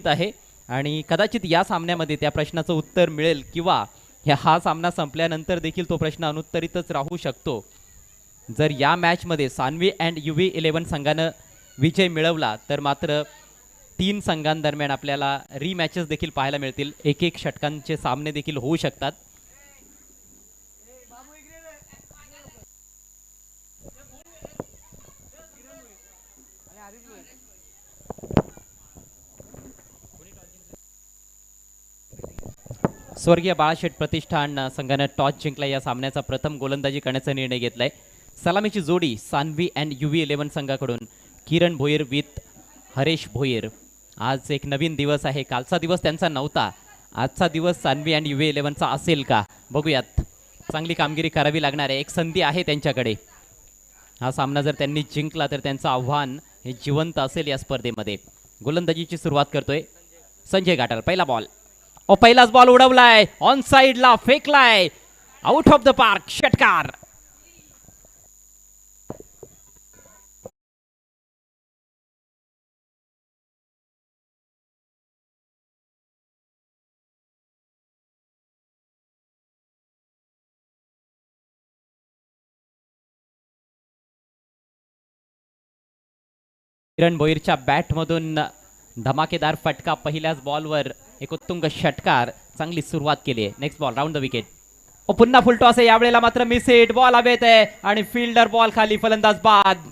आहे आणि कदाचित या सामन्यामध्ये त्या प्रश्नाचं उत्तर मिळेल किंवा हा सामना संपल्यानंतर देखील तो प्रश्न अनुत्तरितच राहू शकतो. जर या मॅचमध्ये सान्वी अँड UV11 संघानं विजय मिळवला तर मात्र 3 संघांदरम्यान आपल्याला रीमॅचेस देखील पाहायला मिळतील. एक एक षटकांचे सामने देखील होऊ शकतात. स्वर्गीय बाळाशेठ प्रतिष्ठान संघानं टॉस जिंकला. या सामन्याचा प्रथम गोलंदाजी करण्याचा निर्णय घेतलाय. सलामीची जोडी सान्वी अँड UV11 संघाकडून किरण भोईर विथ हरेश भोईर. आज एक नवीन दिवस आहे. कालचा दिवस त्यांचा नव्हता. आजचा दिवस सान्वी अँड UV11चा असेल का बघूयात. चांगली कामगिरी करावी लागणार आहे. एक संधी आहे त्यांच्याकडे. हा सामना जर त्यांनी जिंकला तर त्यांचं आव्हान हे जिवंत असेल या स्पर्धेमध्ये. गोलंदाजीची सुरुवात करतोय संजय घाटाल. पहिला बॉल पहिलाच बॉल उडवलाय, ऑन साइडला फेकलाय, आउट ऑफ द पार्क, षटकार. किरण भोईरच्या बॅटमधून धमाकेदार फटका. पहिल्याच बॉलवर एक उत्तुंग षटकार. चांगली सुरुवात केली आहे. Next ball round the wicket. पुन्हा फुल टॉस आहे. यावेळेला मात्र मिस हिट. बॉल हवेत आहे आणि फिल्डर बॉल खाली, फलंदाज बाद.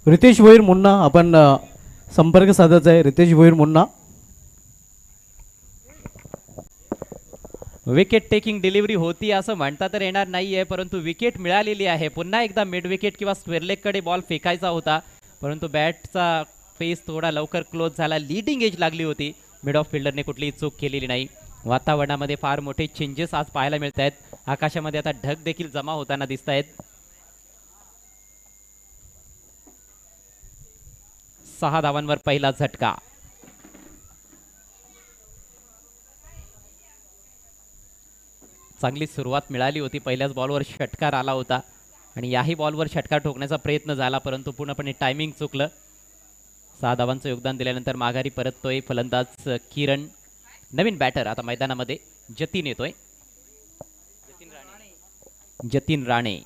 रितेश भोईर मुन्ना आपण संपर्क साधायचा आहे. Ritesh Bhoir Munna. Wicket taking delivery होती असं म्हणता तर येणार नाहीये, परंतु विकेट मिळालेली आहे. पुन्हा एकदा मिड विकेट किंवा स्क्वेअर लेग कडे बॉल फेकायचा होता, परंतु बॅटचा फेस थोडा लवकर क्लोज झाला. लीडिंग एज लागली होती. मिड ऑफ फिल्डरने कुठलीही चूक केलेली नाही. वातावरणामध्ये फार मोठे चेंजेस आज पाहायला मिळत आहेत. आकाशामध्ये आता ढग देखील जमा होताना दिसत आहेत. 6 धावांवर पहिला झटका. चांगली सुरुवात मिळाली होती. पहिल्याच बॉलवर षटकार आला होता आणि याही बॉलवर षटकार ठोकण्याचा प्रयत्न झाला, परंतु पूर्णपणे टायमिंग चुकलं. 6 धावांचं योगदान दिल्यानंतर माघारी परततोय फलंदाज किरण. नवीन बॅटर आता मैदानामध्ये जतीन येतोय. जतीन राणे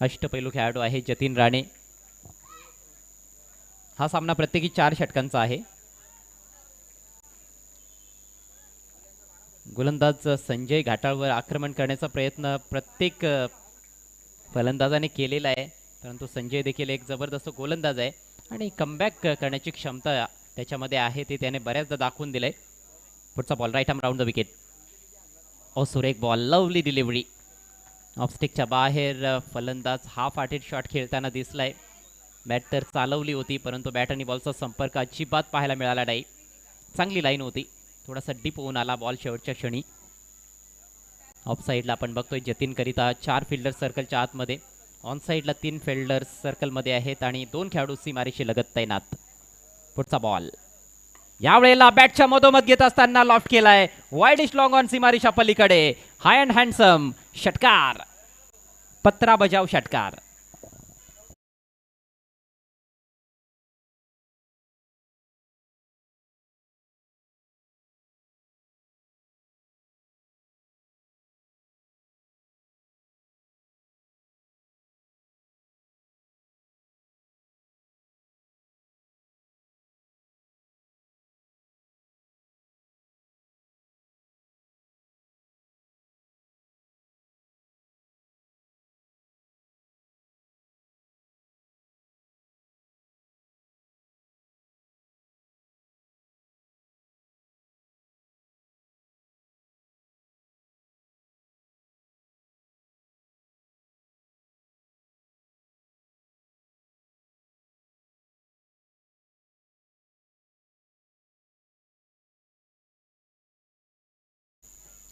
अष्टपैलू खेळाडू आहे. जतीन राणे. हा सामना प्रत्येकी 4 षटकांचा आहे. गोलंदाज संजय घाटाळवर आक्रमण करण्याचा प्रयत्न प्रत्येक फलंदाजाने केलेला आहे, परंतु संजय देखील एक जबरदस्त गोलंदाज आहे आणि कमबॅक करण्याची क्षमता त्याच्यामध्ये आहे. ते त्याने बऱ्याचदा दाखवून दिलंय. पुढचा ball right arm round the wicket. सुरेख बॉल, लवली डिलिव्हरी. ऑफ स्टिकच्या बाहेर फलंदाज हाफ हार्टेड शॉट खेळताना दिसलाय. बॅट तर चालवली होती, परंतु बॅट आणि बॉलचा संपर्क अजिबात पाहायला मिळाला नाही. चांगली लाईन होती. थोडासा डीप होऊन आला बॉल शेवटच्या क्षणी. ऑफ साईडला आपण बघतोय जतीन करिता 4 फिल्डर सर्कलच्या आतमध्ये. ऑन साईडला 3 फिल्डर सर्कलमध्ये आहेत आणि 2 खेळाडू सीमारेषी लगत तैनात. पुढचा बॉल यावेळेला बॅटच्या मधोमध घेत असताना लॉफ्ट केलाय. वाईडिश लॉंग ऑन सीमारेषा पलीकडे. हाय अँड हँडसम षटकार. पत्रा बजाव षटकार.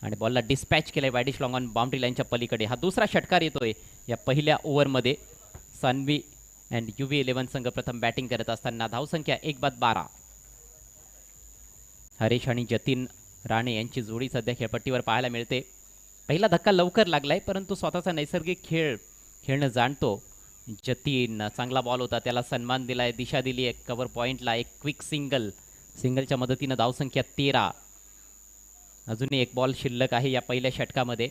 आणि बॉलला डिस्पॅच केलंय वाईडिश लॉंग ऑन बाउंड्री लाईनच्या पलीकडे. हा दुसरा षटकार येतोय या पहिल्या ओव्हरमध्ये. सान्वी अँड UV11 संघ प्रथम बॅटिंग करत असताना धावसंख्या 1/12. हरेश आणि जतीन राणे यांची जोडी सध्या खेळपट्टीवर पाहायला मिळते. पहिला धक्का लवकर लागलाय, परंतु स्वतःचा नैसर्गिक खेळ खेळणं जाणतो जतीन चांगला बॉल होता, त्याला सन्मान दिलाय, दिशा दिली आहे कव्हर पॉइंटला. एक क्विक सिंगलच्या मदतीनं धावसंख्या 13. अजूनही एक बॉल शिल्लक आहे या पहिल्या षटकामध्ये.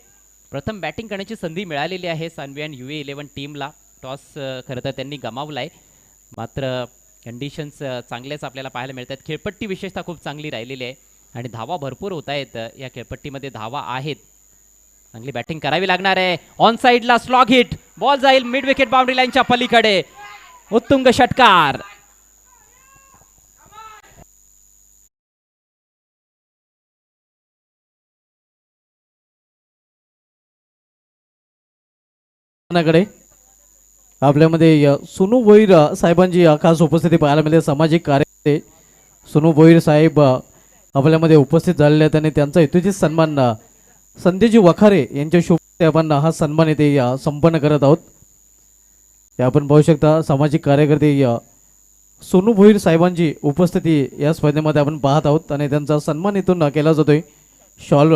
प्रथम बॅटिंग करण्याची संधी मिळालेली आहे सान्वी अँड UAE11 टीमला. टॉस खरं तर त्यांनी गमावलाय, मात्र कंडिशन्स चांगलेच आपल्याला पाहायला मिळतात. खेळपट्टी विशेषतः खूप चांगली राहिलेली आहे आणि धावा भरपूर होत आहेत. या खेळपट्टीमध्ये धावा आहेत. चांगली बॅटिंग करावी लागणार आहे. ऑन साईडला स्लॉग हिट, बॉल जाईल मिड विकेट बाउंड्री लाईनच्या पलीकडे. उत्तुंग षटकार. कडे आपल्यामध्ये सोनू भोईर साहेबांची खास उपस्थिती पाहायला मिळते. सामाजिक कार्यकर्ते सोनू भोईर साहेब आपल्यामध्ये उपस्थित झालेले आहेत आणि त्यांचा यथोचित सन्मान संदेजी वखारे यांच्या शुभ आपण हा सन्मान येथे संपन्न करत आहोत. हे आपण पाहू शकता सामाजिक कार्यकर्ते सोनू भोईर साहेबांची उपस्थिती या स्पर्धेमध्ये आपण पाहत आहोत आणि त्यांचा सन्मान इथून केला जातोय. शॉल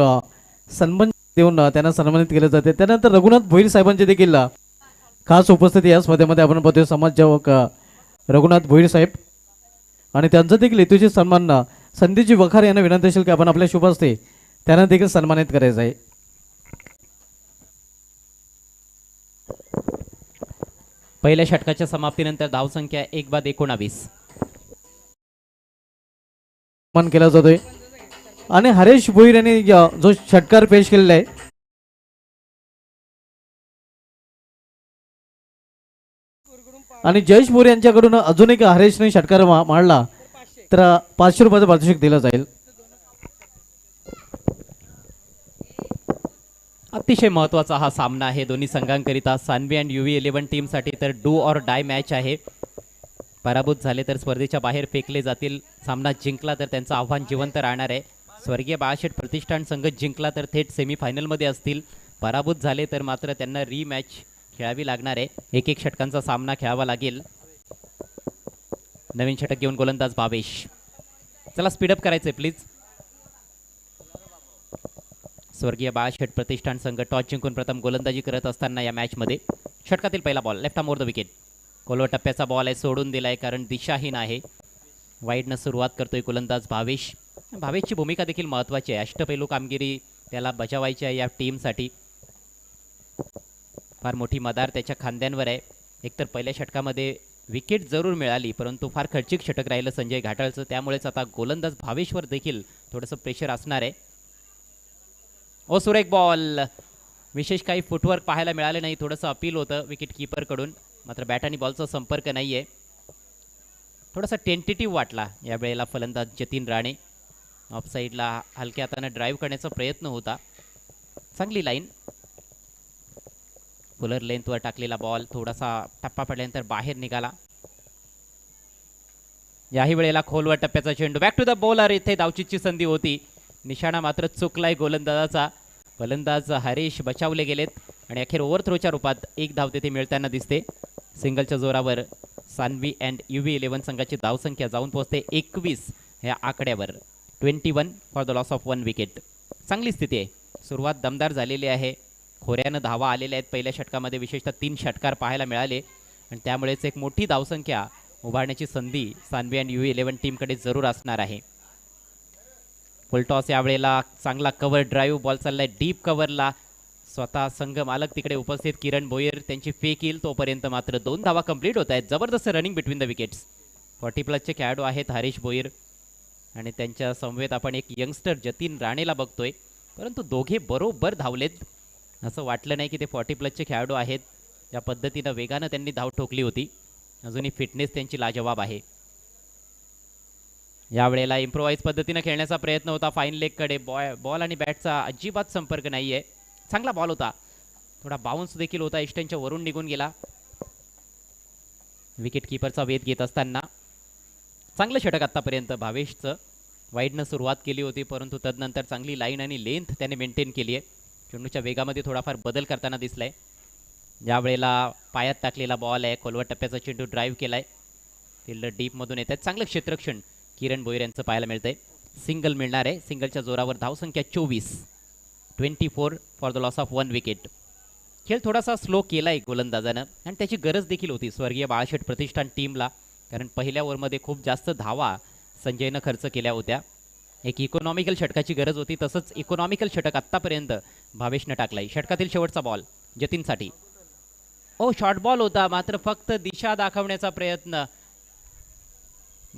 सन्मान देऊन त्यांना सन्मानित केले जाते. त्यानंतर रघुनाथ भोईर साहेबांची देखील खास उपस्थिती या स्पर्धेमध्ये आपण पाहतोय. समाजसेवक रघुनाथ भोईर साहेब आणि त्यांचा देखील यथोचित सन्मान संदेजी वखारे यांना विनंती असेल की आपण आपल्या शुभ हस्ते त्यांना देखील सन्मानित करायचं आहे. पहिल्या षटकाच्या समाप्तीनंतर धावसंख्या 1/19 सन्मान केला जातोय आणि हरेश भोईर यांनी जो षटकार पेश केलेला आहे आणि जयेश भोईर यांच्याकडून अजून एक हरेशने षटकार मारला तर 500 रुपयाचं पारितोषिक दिलं जाईल. अतिशय महत्त्वाचा हा सामना आहे दोन्ही संघांकरिता. सान्वी अँड UAE11 टीमसाठी तर डू ऑर डाय मॅच आहे. पराभूत झाले तर स्पर्धेच्या बाहेर फेकले जातील. सामना जिंकला तर त्यांचं आव्हान जिवंत राहणार आहे. स्वर्गीय बाळाशेठ प्रतिष्ठान संघ जिंकला तर थेट सेमीफायनलमध्ये असतील. पराभूत झाले तर मात्र त्यांना रीमॅच खेळावी लागणार आहे. एक षटकांचा सामना खेळावा लागेल. नवीन षटक घेऊन गोलंदाज भावेश. चला स्पीडअप करायचंय प्लीज. स्वर्गीय बाळाशेठ प्रतिष्ठान संघ टॉस जिंकून प्रथम गोलंदाजी करत असताना या मॅचमध्ये षटकातील पहिला ball left arm over the wicket. खोलवर टप्प्याचा बॉल आहे, सोडून दिलाय कारण दिशाहीन आहे. वाईडनं सुरुवात करतोय गोलंदाज भावेश. भावेशची भूमिका देखील महत्त्वाची आहे. अष्टपैलू कामगिरी त्याला बजावायची आहे या टीमसाठी. फार मोठी मदार त्याच्या खांद्यांवर आहे. एकतर पहिल्या षटकामध्ये विकेट जरूर मिळाली परंतु फार खर्चिक षटक राहिलं संजय घाटाळचं. त्यामुळेच आता गोलंदाज भावेशवर देखील थोडंसं प्रेशर असणार आहे. ओ सुरेख बॉल. विशेष काही फुटवर्क पाहायला मिळालं नाही. थोडंसं अपील होतं विकेट कीपरकडून, मात्र बॅट आणि बॉलचा संपर्क नाही आहे. थोडासा टेंटेटिव्ह वाटला यावेळेला फलंदाज जतीन राणे. ऑफ साईडला हलक्या हातानं ड्राईव्ह करण्याचा प्रयत्न होता. चांगली लाईन. फुलर लेंथवर टाकलेला बॉल थोडासा टप्पा पडल्यानंतर बाहेर निघाला. याही वेळेला खोलवर टप्प्याचा चेंडू बॅक टू द बॉलर. इथे धावचीची संधी होती, निशाणा मात्र चुकलाय गोलंदाजाचा. फलंदाज हरीश बचावले गेलेत आणि अखेर ओव्हर थ्रोच्या रूपात एक धाव तेथे मिळताना दिसते. सिंगलच्या जोरावर सान्वी अँड UAE11 संघाची धावसंख्या जाऊन पोहोचते 21 ह्या आकड्यावर. 21 for the loss of 1 wicket. चांगली स्थिती आहे. सुरुवात दमदार झालेली आहे. खोऱ्यानं धावा आलेल्या आहेत. पहिल्या षटकामध्ये विशेषतः 3 षटकार पाहायला मिळाले आणि त्यामुळेच एक मोठी धावसंख्या उभारण्याची संधी सान्वी अँड UAE11 टीमकडे जरूर असणार आहे. फुल टॉस यावेळेला चांगला कव्हर ड्राईव्ह बॉल चाललाय डीप कव्हरला. स्वतः संघ मालक तिकडे उपस्थित किरण भोयर त्यांची फेक येईल तोपर्यंत मात्र 2 धावा कंप्लीट होत आहेत. जबरदस्त रनिंग बिटवीन द विकेट्स. 40+ खेळाडू आहेत हरीश भोईर आणि त्यांच्या समवेत आपण एक यंगस्टर जतीन राणेला बघतोय, परंतु दोघे बरोबर धावलेत. असं वाटलं नाही की ते 40+ खेळाडू आहेत. त्या पद्धतीनं वेगानं त्यांनी धाव ठोकली होती. अजूनही फिटनेस त्यांची लाजवाब आहे. यावेळेला इम्प्रोवाइज पद्धतीनं खेळण्याचा प्रयत्न होता फाईन लेगकडे. बॉल आणि बॅटचा अजिबात संपर्क नाही आहे. चांगला बॉल होता, थोडा बाउन्स देखील होता, इष्टांच्या वरून निघून गेला. विकेट कीपरचा वेध घेत असताना चांगलं षटक आत्तापर्यंत भावेशचं. वाईडनं सुरुवात केली होती परंतु तदनंतर चांगली लाईन आणि लेंथ त्याने मेंटेन केली आहे. चेंडूच्या वेगामध्ये थोडाफार बदल करताना दिसलाय. यावेळेला पायात टाकलेला बॉल आहे. खोलवर टप्प्याचा चेंडू ड्राईव्ह केलाय. फिल्डर डीपमधून येत आहेत. चांगलं क्षेत्ररक्षण किरण भोईर यांचं पाहायला मिळतंय. सिंगल मिळणार आहे. सिंगलच्या जोरावर धावसंख्या 24 for the loss of 1 wicket. खेळ थोडासा स्लो केला आहे गोलंदाजानं आणि त्याची गरज देखील होती स्वर्गीय बाळाशेठ प्रतिष्ठान टीमला, कारण पहिल्या ओव्हरमध्ये खूप जास्त धावा संजयनं खर्च केल्या होत्या. एक इकॉनॉमिकल षटकाची गरज होती, तसंच इकॉनॉमिकल षटक आत्तापर्यंत भावेशनं टाकलाय. षटकातील शेवटचा बॉल जतीनसाठी. ओ शॉर्ट बॉल होता, मात्र फक्त दिशा दाखवण्याचा प्रयत्न.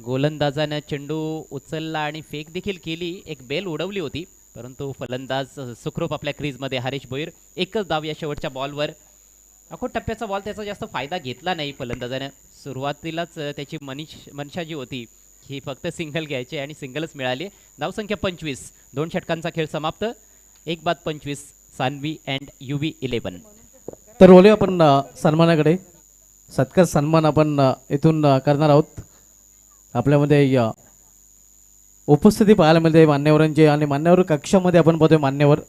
गोलंदाजानं चेंडू उचलला आणि फेक देखील केली, एक बेल उडवली होती, परंतु फलंदाज सुखरूप आपल्या क्रीजमध्ये हरीश भोईर. एकच धाव या शेवटच्या बॉलवर. अखो टप्प्याचा बॉल त्याचा जास्त फायदा घेतला नाही फलंदाजानं. सुरुवातीलाच त्याची मनशा जी होती ही फक्त सिंगल घ्यायची आणि सिंगलच मिळाली. धावसंख्या 25. 2 षटकांचा खेळ समाप्त. 1-25 सान्वी अँड UV 11. तर बोलूया आपण सन्मानाकडे. सत्कार सन्मान आपण इथून करणार आहोत. आपल्यामध्ये उपस्थिती पाहायला मिळते मान्यवरांची आणि मान्यवर कक्षामध्ये आपण पाहतोय मान्यवर.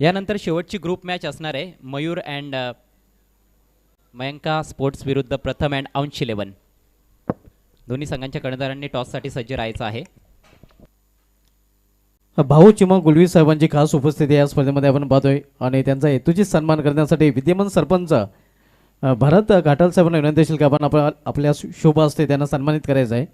यानंतर शेवटची ग्रुप मॅच असणार आहे मयूर अँड मयंका स्पोर्ट्स विरुद्ध प्रथम अँड अंश 11. दोन्ही संघांच्या कर्णधारांनी टॉससाठी सज्ज राहायचं आहे. भाऊ चिमा गुलवी साहेबांची खास उपस्थिती या स्पर्धेमध्ये आपण पाहतोय आणि त्यांचा हेतूची सन्मान करण्यासाठी विद्यमान सरपंच भरत घाटाल साहेबांना विनंती असेल की आपण आपल्या शुभ असते त्यांना सन्मानित करायचं आहे.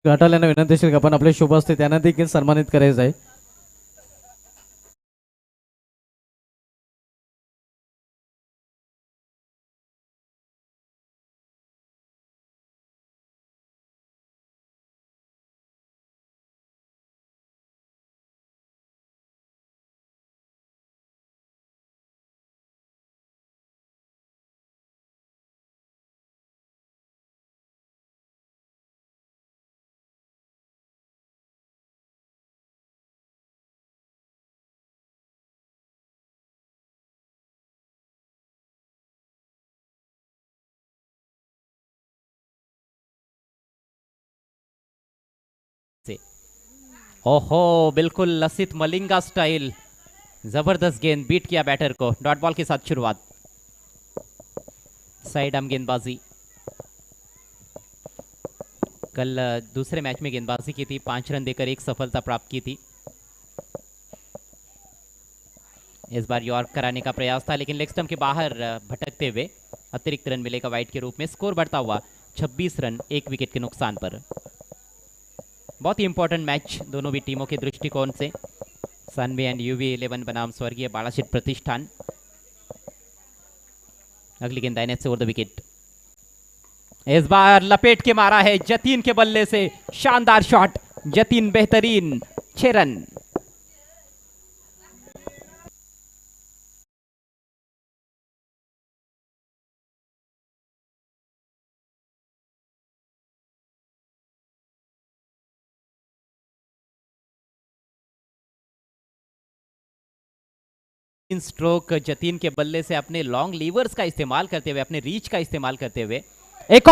घाटाल यांना विनंती असेल की आपण आपले शुभ असते त्यांना देखील सन्मानित करायचं आहे. ओहो बिल्कुल लसित मलिंगा स्टाइल, जबरदस्त गेंद, बीट किया बैटर को. डॉट बॉल के साथ शुरुआत. साइड आर्म गेंदबाजी. कल दूसरे मैच में गेंदबाजी की थी, 5 रन देकर एक सफलता प्राप्त की थी. इस बार यॉर्क कराने का प्रयास था लेकिन लेग स्टंप के बाहर भटकते हुए अतिरिक्त रन मिलेगा वाइट के रूप में. स्कोर बढ़ता हुआ 26 रन 1 विकेट के नुकसान पर. बहुत ही इंपॉर्टेंट मैच दोनों भी टीमों के दृष्टिकोण से. सान्वी एंड UV 11 बनाम स्वर्गीय बाळाशेठ प्रतिष्ठान. अगली गेंद दाहिने से ओवर द विकेट. इस बार लपेट के मारा है जतीन के बल्ले से. शानदार शॉट, जतीन बेहतरीन. 6 रन. स्ट्रोक जतीन के बल्ले से अपने लॉन्ग लीवर्स का इस्तेमाल करते हुए, अपने रीच का इस्तेमाल करते हुए एक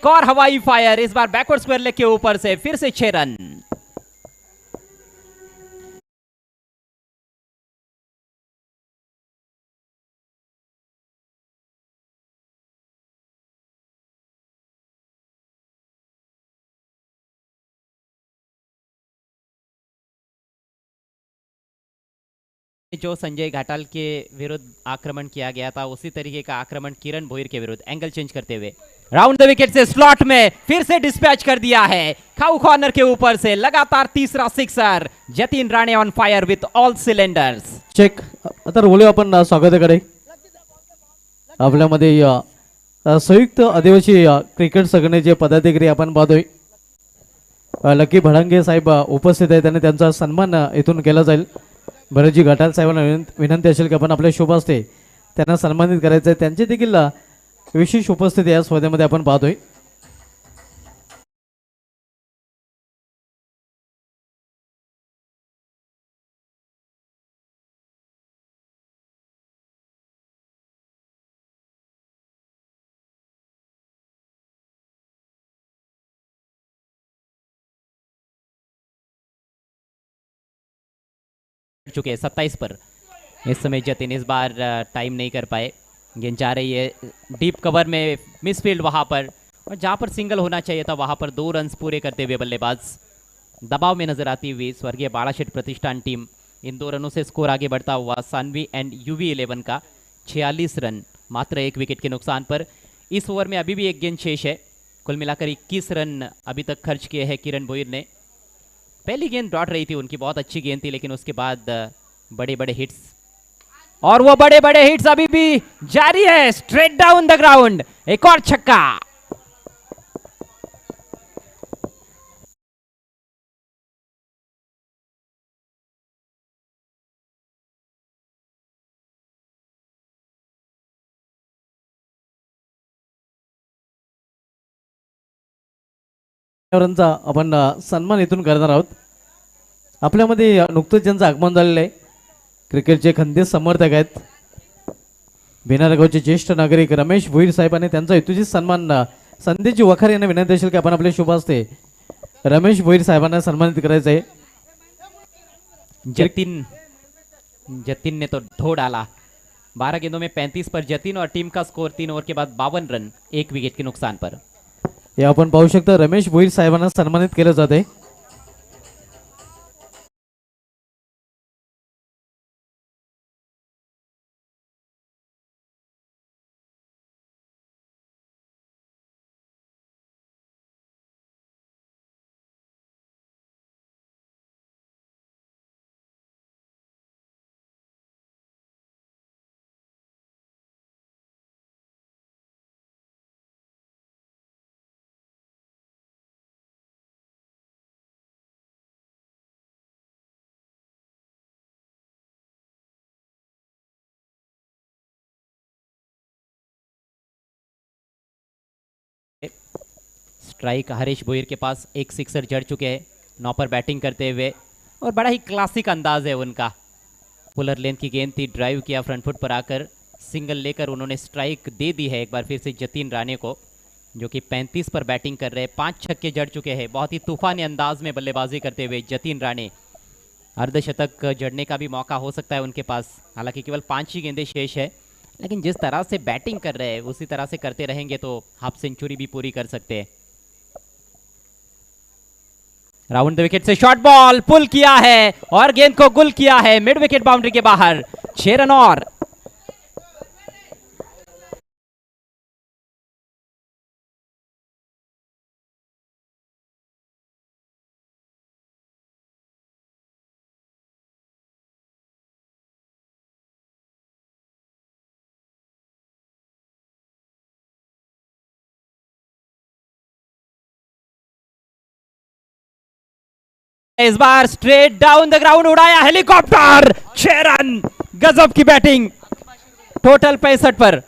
और हवाई फायर. इस बार बैकवर्ड स्क्वायर लेग के ऊपर से फिर से 6 रन. जो संजय घाटाल के विरुद्ध आक्रमण किया गया था उसी तरीके का आक्रमण किरण भोईर के विरुद्ध. एंगल चेंज करते हुए round the wicket say slot में फिर से डिस्पैच कर दिया है. खाऊ कॉर्नर के ऊपर से लगातार तीसरा sixer. Jatin Rane on fire with all cylinders. Check. आता बोलूया आपण स्वागताकडे. आपल्यामध्ये संयुक्त आदिवासी क्रिकेट संघटनेचे पदाधिकारी आपण पाहतोय. लकी भडांगे साहेब उपस्थित आहेत आणि त्यांचा सन्मान इथून केला जाईल. बरं, जी घाटाल साहेबांना विनंती असेल की आपण आपल्या शुभ असते त्यांना सन्मानित करायचं आहे, त्यांची देखील विशेष उपस्थिती या स्पर्धेमध्ये आपण पाहतोय. चुके हैं 27 पर. इस समय जतिन इस बार टाइम नहीं कर पाए. गेंद जा रही है डीप कवर में, मिसफील्ड वहां पर, और जहां पर सिंगल होना चाहिए था वहां पर 2 रन्स पूरे करते हुए बल्लेबाज दबाव में नजर आती हुई स्वर्गीय बालाशेठ प्रतिष्ठान टीम. इन 2 रनों से स्कोर आगे बढ़ता हुआ सानवी एंड यूवी 11 का 46 रन मात्र 1 विकेट के नुकसान पर. इस ओवर में अभी भी एक गेंद शेष है. कुल मिलाकर 21 रन अभी तक खर्च किए हैं किरण भोईर ने. पहली गेंद डॉट रही थी उनकी, बहुत अच्छी गेंद थी, लेकिन उसके बाद बड़े बड़े हिट्स, और वो बड़े बड़े हिट्स अभी भी जारी है. स्ट्रेट डाउन द ग्राउंड, एक और छक्का. रनचा आपण सन्मान इथून करणार आहोत. आपल्यामध्ये नुकतंच ज्यांचं आगमन झालेलं आहे, क्रिकेटचे खंदे समर्थक आहेत, बेनार गावचे ज्येष्ठ नागरिक रमेश भोईर साहेब, आणि त्यांचा हेतूची सन्मान संदेशजी वखार यांना विनंती असेल की आपण आपले शुभ असते रमेश भोईर साहेबांना सन्मानित करायचं आहे. जतिन ने तो धो डाला. 12 गेंदों में 35 पर जतिन, और टीम का स्कोर 3 ओवर के बाद 52 रन 1 विकेट के नुकसान पर. हे आपण पाहू शकता, रमेश भोईर साहेबांना सन्मानित केलं जाते. स्ट्राइक हरीश भोईर के पास एक सिक्सर जड़ चुके हैं नौ पर बैटिंग करते हुए, और बड़ा ही क्लासिक अंदाज है उनका. पुलर लेंथ की गेंद थी, ड्राइव किया, फ्रंट फुट पर आकर सिंगल लेकर उन्होंने स्ट्राइक दे दी है एक बार फिर से जतिन राणे को, जो कि 35 पर बैटिंग कर रहे हैं. 5 छक्के जड़ चुके हैं. बहुत ही तूफानी अंदाज में बल्लेबाजी करते हुए जतिन राणे. अर्धशतक जड़ने का भी मौका हो सकता है उनके पास, हालांकि केवल 5 ही गेंदें शेष है, लेकिन जिस तरह से बैटिंग कर रहे हैं उसी तरह से करते रहेंगे तो हाफ सेंचुरी भी पूरी कर सकते हैं. राउंड द विकेट से शॉर्ट बॉल पुल किया है और गेंद को गुल किया है मिड विकेट बाउंड्री के बाहर. 6 रन और. इस बार स्ट्रेट डाउन द ग्राउंड उड़ाया हेलीकॉप्टर. 6 रन, गजब की बैटिंग. टोटल 65 पर.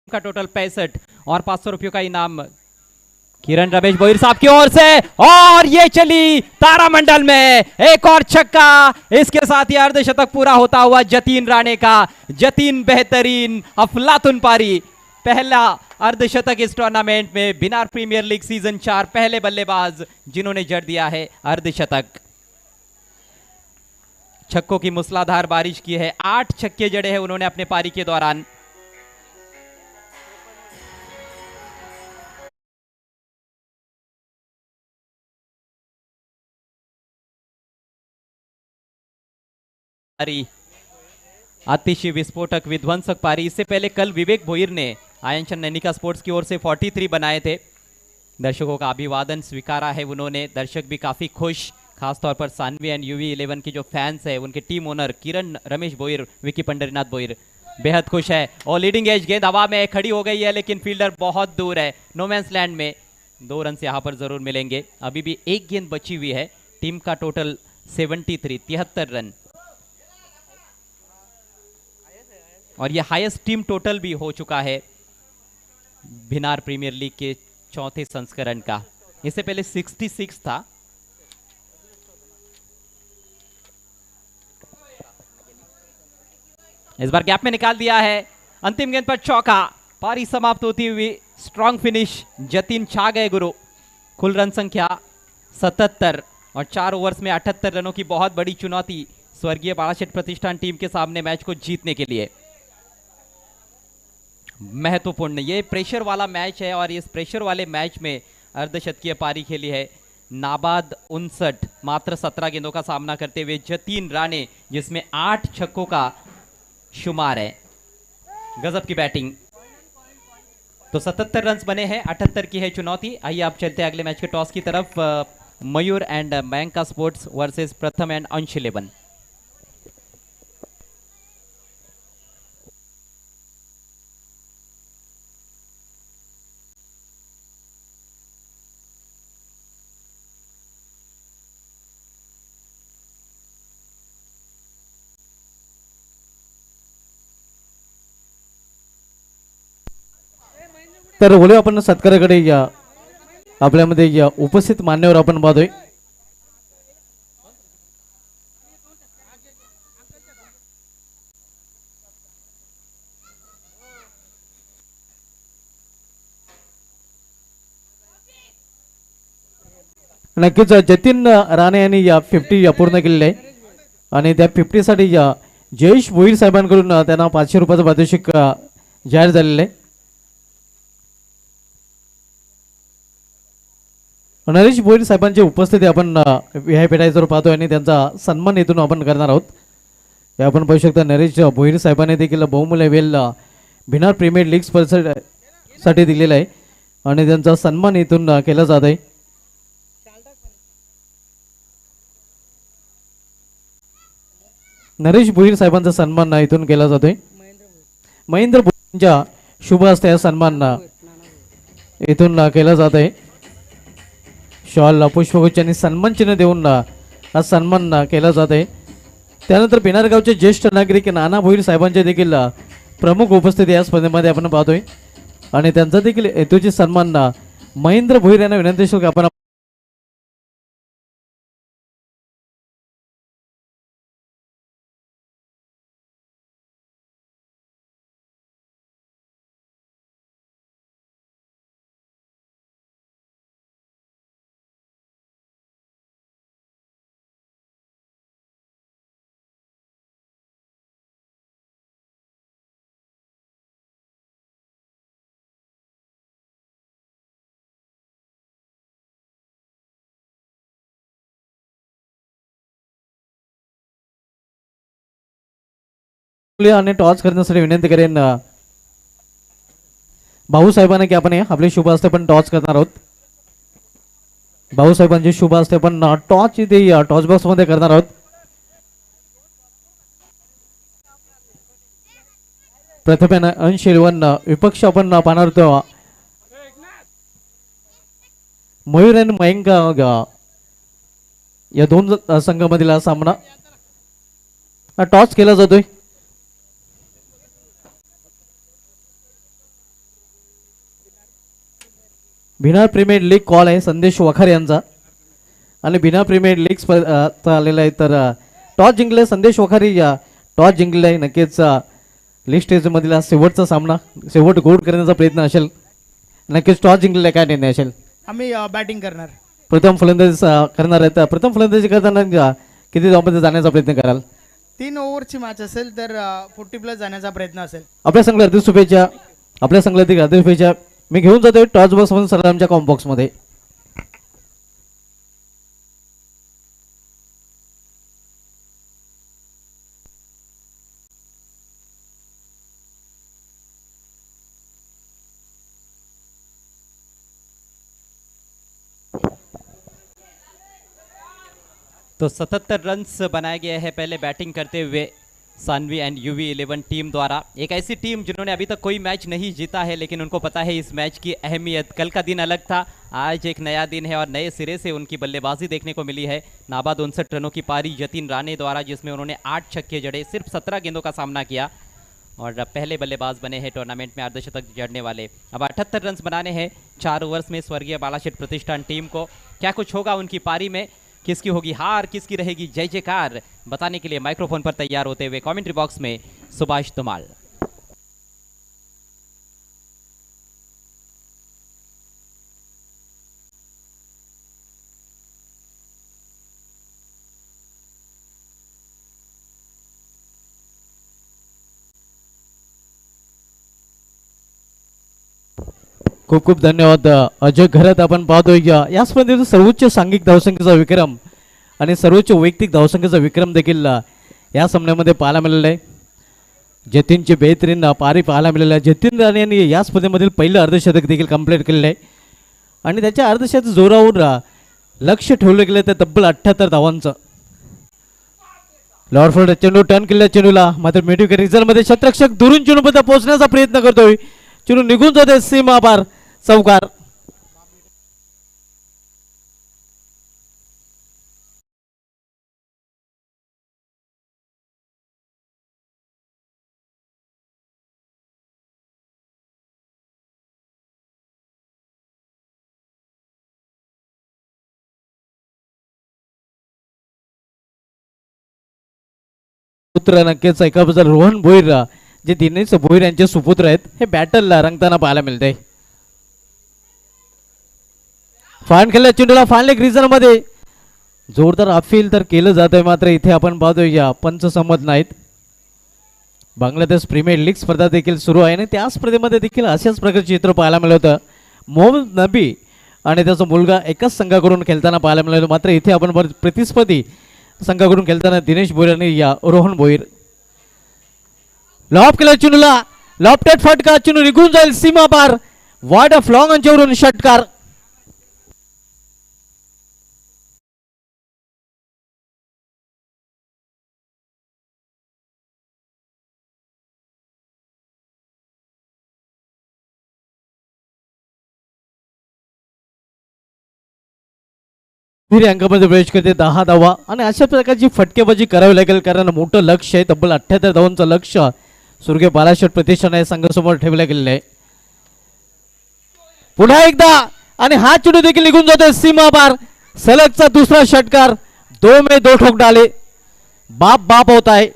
का टोटल 65 और 500 रुपयों का इनाम किरण रमेश भोईर साहब की ओर से, और ये चली तारामंडल में एक और छक्का. इसके साथ ही अर्धशतक पूरा होता हुआ जतिन राणे का. जतिन बेहतरीन अफलातुन पारी, पहला अर्धशतक इस टूर्नामेंट में. बिनार प्रीमियर लीग सीजन 4 पहले बल्लेबाज जिन्होंने जड़ दिया है अर्धशतक. छक्कों की मूसलाधार बारिश की है. 8 छक्के जड़े हैं उन्होंने अपने पारी के दौरान. अतिशय विस्फोटक विध्वंसक पारी. इससे पहले कल विवेक भोईर ने आयन नैनिका स्पोर्ट्स की ओर से 43 बनाए थे, दर्शकों का अभिवादन स्वीकारा है उन्होंने। दर्शक भी काफ़ी खुश, खासतौर पर सानवी एंड यूवी 11 की जो फैंस है, उनके टीम ओनर किरण रमेश बोयर, विकी पंडरीनाथ बोयर बेहद खुश है। और लीडिंग एज गेंद हवा में खड़ी हो गई है, लेकिन फील्डर बहुत दूर है नोमैंस लैंड में। 2 रन यहाँ पर जरूर मिलेंगे। अभी भी एक गेंद बची हुई है। टीम का टोटल 73 रन, और यह हाईएस्ट टीम टोटल भी हो चुका है भिनार प्रीमियर लीग के चौथे संस्करण का। इससे पहले 66 था। इस बार गैप में निकाल दिया है। अंतिम गेंद पर चौका। पारी समाप्त होती हुई स्ट्रॉन्ग फिनिश। जतिन छा गए गुरु। कुल रन संख्या 77 और 4 ओवर्स में 78 रनों की बहुत बड़ी चुनौती स्वर्गीय बालाशेठ प्रतिष्ठान टीम के सामने मैच को जीतने के लिए। महत्वपूर्ण ये प्रेशर वाला मैच है, और इस प्रेशर वाले मैच में अर्धशतकीय पारी खेली है नाबाद 59, मात्र 17 गेंदों का सामना करते हुए जतीन राणे, जिसमें 8 छक्कों का शुमार है। गजब की बैटिंग। तो 77 रन बने हैं, 78 की है चुनौती। आइए आप चलते हैं अगले मैच के टॉस की तरफ। Mayur end Banca sports versus प्रथम एंड अंश 11। तर बोलूया आपण सत्काराकडे या आपल्यामध्ये या उपस्थित मान्यवर आपण पाहतोय. नक्कीच जतीन राणे यांनी या 50 पूर्ण केलेले आहे, आणि त्या 50 साठी या जयेश भोईर साहेबांकडून त्यांना 500 रुपयाचं पारितोषिक जाहीर झालेलं आहे. नरेश भोईर साहेबांची उपस्थिती आपण व्हीआयपी टाईजवर पाहतोय, आणि त्यांचा सन्मान इथून आपण करणार आहोत. हे आपण पाहू शकता नरेश भोईर साहेबांनी देखील बहुमूल्य वेल भिनार प्रीमियर लीग स्पर्धेसाठी दिलेला आहे, आणि त्यांचा सन्मान इथून केला जात आहे. नरेश भोईर साहेबांचा सन्मान इथून केला जातोय. महेंद्र भोईरच्या शुभ हस्ते हा सन्मान इथून केला जात आहे. शॉल पुष्पगुच्छ आणि सन्मान चिन्ह देऊन हा सन्मान केला जात आहे. त्यानंतर भिनारगावचे ज्येष्ठ नागरिक नाना भोईर साहेबांचे देखील प्रमुख उपस्थिती या स्पर्धेमध्ये आपण पाहतोय, आणि त्यांचा देखील हेतूची सन्मान महेंद्र भोईर यांना विनंती आपण आणि टॉस करण्यासाठी विनंती करेन भाऊसाहेबांना की आपण आपले शुभ हस्ते पण टॉस करणार आहोत. भाऊसाहेबांचे शुभ हस्ते पण टॉस इथे टॉस बॉक्स मध्ये करणार आहोत. प्रथम अंश 11 विपक्ष आपण पाहणार होतो मयूर आणि मयंका या दोन संघामधील सामना. टॉस केला जातोय. भिनार प्रीमियर लीग कॉल आहे संदेश वखार यांचा, आणि भिनार प्रीमियर लीग आलेला आहे. तर टॉस जिंकले संदेश वखारी, टॉस जिंकले आहे. नक्कीच लीग स्टेज मधील शेवटचा सामना, शेवट गोड करण्याचा प्रयत्न असेल. नक्कीच टॉस जिंकलेला काय निर्णय असेल? आम्ही बॅटिंग करणार. प्रथम फलंदाजी करणार आहेत. प्रथम फलंदाजी करताना किती धावांमध्ये जाण्याचा प्रयत्न कराल? 3 ओव्हरची मॅच असेल तर 40+ जाण्याचा प्रयत्न असेल. आपल्या संघाला हार्दिक शुभेच्छा. आपल्या संघाला हार्दिक शुभेच्छा. मी घेऊन जातोय टॉस बॉक्स मधून सरळ आमच्या कॉम्बॉक्स मध्ये. तो 77 रन्स बनाए गए हैं पहले बैटिंग करते हुए सानवी एंड UV11 टीम द्वारा। एक ऐसी टीम जिन्होंने अभी तक कोई मैच नहीं जीता है, लेकिन उनको पता है इस मैच की अहमियत। कल का दिन अलग था, आज एक नया दिन है और नए सिरे से उनकी बल्लेबाजी देखने को मिली है। नाबाद 59 रनों की पारी जतिन राणे द्वारा, जिसमें उन्होंने 8 छक्के जड़े, सिर्फ 17 गेंदों का सामना किया और पहले बल्लेबाज बने हैं टूर्नामेंट में अर्धशतक जड़ने वाले। अब 78 रन बनाने हैं 4 ओवर्स में स्वर्गीय बालाशेठ प्रतिष्ठान टीम को। क्या कुछ होगा उनकी पारी में, किसकी होगी हार, किसकी रहेगी जय जयकार, बताने के लिए माइक्रोफोन पर तैयार होते हुए कमेंट्री बॉक्स में सुभाष धुमाल। खूप खूप धन्यवाद अजय घरात. आपण पाहतोय या स्पर्धेत सर्वोच्च सांघिक धावसंख्येचा विक्रम आणि सर्वोच्च वैयक्तिक धावसंख्येचा विक्रम देखील या सामन्यामध्ये पाहायला मिळालेला आहे. जतीनची बेहतरीन पारी पाहायला मिळाली आहे. जतीन राणे यांनी या स्पर्धेमधील पहिलं अर्धशतक देखील कंप्लीट केलेलं आहे आणि त्याच्या अर्धशतक जोरावर लक्ष ठेवलं गेलं तर तब्बल 78 धावांचं. लॉर्डफोर्ड चेंडू टर्न केलेल्या चेंडूला मात्र मिडविकेट रिझल्टमध्ये क्षेत्ररक्षक दुरून चेंडूपर्यंत पोहोचण्याचा प्रयत्न करतोय. चेंडू निघून जाते सीमा पार, चौकार. पुत्र नक्कीच एका बाजूला रोहन भोईर जे दिनेश भोईर यांचे सुपुत्र आहेत, हे बॅटलला रंगताना पाहायला मिळते. फान केल्या चेंडूला फान लेग रिझन मध्ये जोरदार अपील तर केलं जात आहे, मात्र इथे आपण पाहतोय या पंच संमत नाहीत. बांगलादेश प्रीमियर लीग स्पर्धा देखील सुरू आहे आणि त्या स्पर्धेमध्ये देखील अशाच प्रकारचे चित्र पाहायला मिळत होतं. मोहम्मद नबी आणि त्याचा मुलगा एकाच संघाकडून खेळताना पाहायला मिळालं, मात्र इथे आपण प्रतिस्पर्धी संघाकडून खेळताना दिनेश भोईर आणि या रोहन भोईर. लॉप केला चेंडूला, लॉपटेड फटका, चेंडू निघून जाईल सीमा पार, वाईड ऑफ लॉंग अंचवरून षटकार. अंकामध्ये प्रवेश करते 10 धावा आणि अशा प्रकारची फटकेबाजी करावी लागेल, कारण मोठं लक्ष आहे. तब्बल 78 धावांचं लक्ष स्वर्गीय बालाशेठ प्रतिष्ठान या संघासमोर ठेवलं गेलेलं आहे. पुन्हा एकदा आणि हा चेंडू देखील निघून जातोय सीमा पार, सलगचा दुसरा षटकार. 2 में 2 ठोक डाले, बाप बाप होता है.